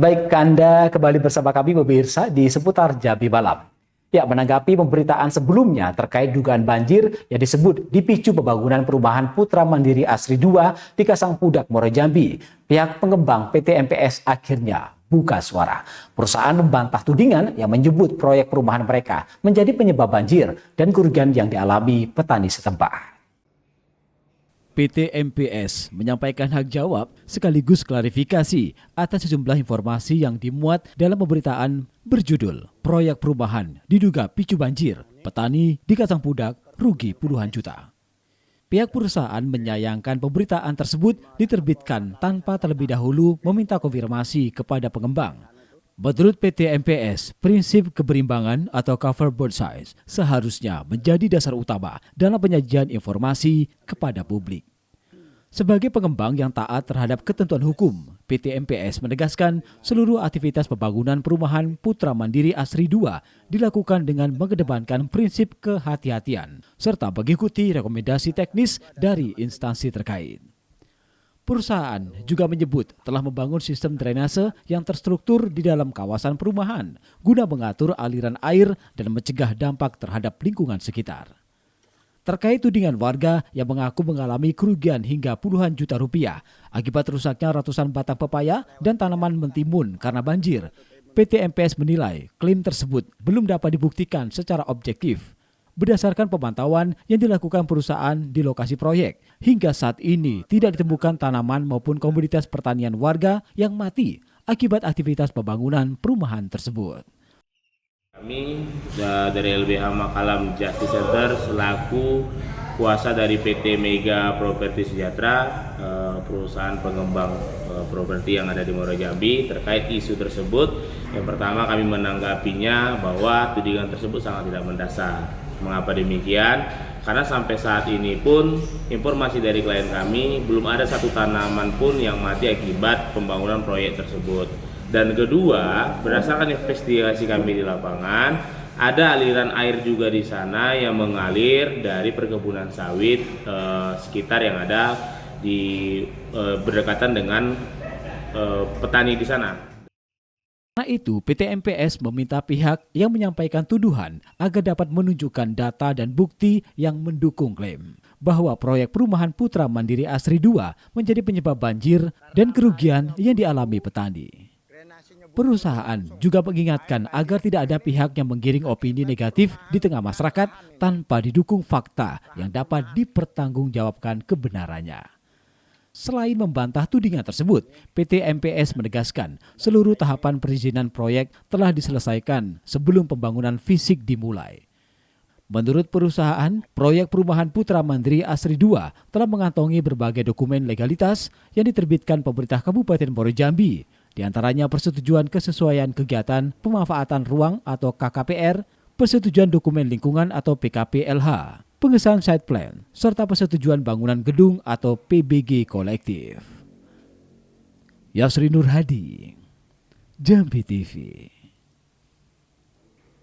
Baik, Anda kembali bersama kami pemirsa di seputar Jambi Malam. Ya, menanggapi pemberitaan sebelumnya terkait dugaan banjir yang disebut dipicu pembangunan perumahan Putra Mandiri Asri II di Kasangpudak, Muaro Jambi, pihak pengembang PT MPS akhirnya buka suara. Perusahaan membantah tudingan yang menyebut proyek perumahan mereka menjadi penyebab banjir dan kerugian yang dialami petani setempat. PT MPS menyampaikan hak jawab sekaligus klarifikasi atas sejumlah informasi yang dimuat dalam pemberitaan berjudul Proyek Perumahan Diduga Picu Banjir, Petani di Kasangpudak Rugi Puluhan Juta. Pihak perusahaan menyayangkan pemberitaan tersebut diterbitkan tanpa terlebih dahulu meminta konfirmasi kepada pengembang. Menurut PT MPS, prinsip keberimbangan atau cover both sides seharusnya menjadi dasar utama dalam penyajian informasi kepada publik. Sebagai pengembang yang taat terhadap ketentuan hukum, PT MPS menegaskan seluruh aktivitas pembangunan perumahan Putra Mandiri Asri II dilakukan dengan mengedepankan prinsip kehati-hatian serta mengikuti rekomendasi teknis dari instansi terkait. Perusahaan juga menyebut telah membangun sistem drainase yang terstruktur di dalam kawasan perumahan guna mengatur aliran air dan mencegah dampak terhadap lingkungan sekitar. Terkait tudingan warga yang mengaku mengalami kerugian hingga puluhan juta rupiah akibat rusaknya ratusan batang pepaya dan tanaman mentimun karena banjir, PT MPS menilai klaim tersebut belum dapat dibuktikan secara objektif. Berdasarkan pemantauan yang dilakukan perusahaan di lokasi proyek, hingga saat ini tidak ditemukan tanaman maupun komoditas pertanian warga yang mati akibat aktivitas pembangunan perumahan tersebut. Kami dari LBH Makalam Justice Center selaku kuasa dari PT Mega Properti Sejahtera, perusahaan pengembang properti yang ada di Muaro Jambi, terkait isu tersebut. Yang pertama, kami menanggapinya bahwa tudingan tersebut sangat tidak mendasar. Mengapa demikian? Karena sampai saat ini pun informasi dari klien kami belum ada satu tanaman pun yang mati akibat pembangunan proyek tersebut. Dan kedua, berdasarkan investigasi kami di lapangan, ada aliran air juga di sana yang mengalir dari perkebunan sawit sekitar yang ada di berdekatan dengan petani di sana. Karena itu, PT MPS meminta pihak yang menyampaikan tuduhan agar dapat menunjukkan data dan bukti yang mendukung klaim bahwa proyek perumahan Putra Mandiri Asri II menjadi penyebab banjir dan kerugian yang dialami petani. Perusahaan juga mengingatkan agar tidak ada pihak yang menggiring opini negatif di tengah masyarakat tanpa didukung fakta yang dapat dipertanggungjawabkan kebenarannya. Selain membantah tudingan tersebut, PT MPS menegaskan seluruh tahapan perizinan proyek telah diselesaikan sebelum pembangunan fisik dimulai. Menurut perusahaan, proyek perumahan Putra Mandiri Asri II telah mengantongi berbagai dokumen legalitas yang diterbitkan pemerintah Kabupaten Muaro Jambi, di antaranya persetujuan kesesuaian kegiatan pemanfaatan ruang atau KKPR, persetujuan dokumen lingkungan atau PKP-LH, pengesahan site plan, serta persetujuan bangunan gedung atau PBG kolektif. Yasri Nur Hadi, Jambi TV.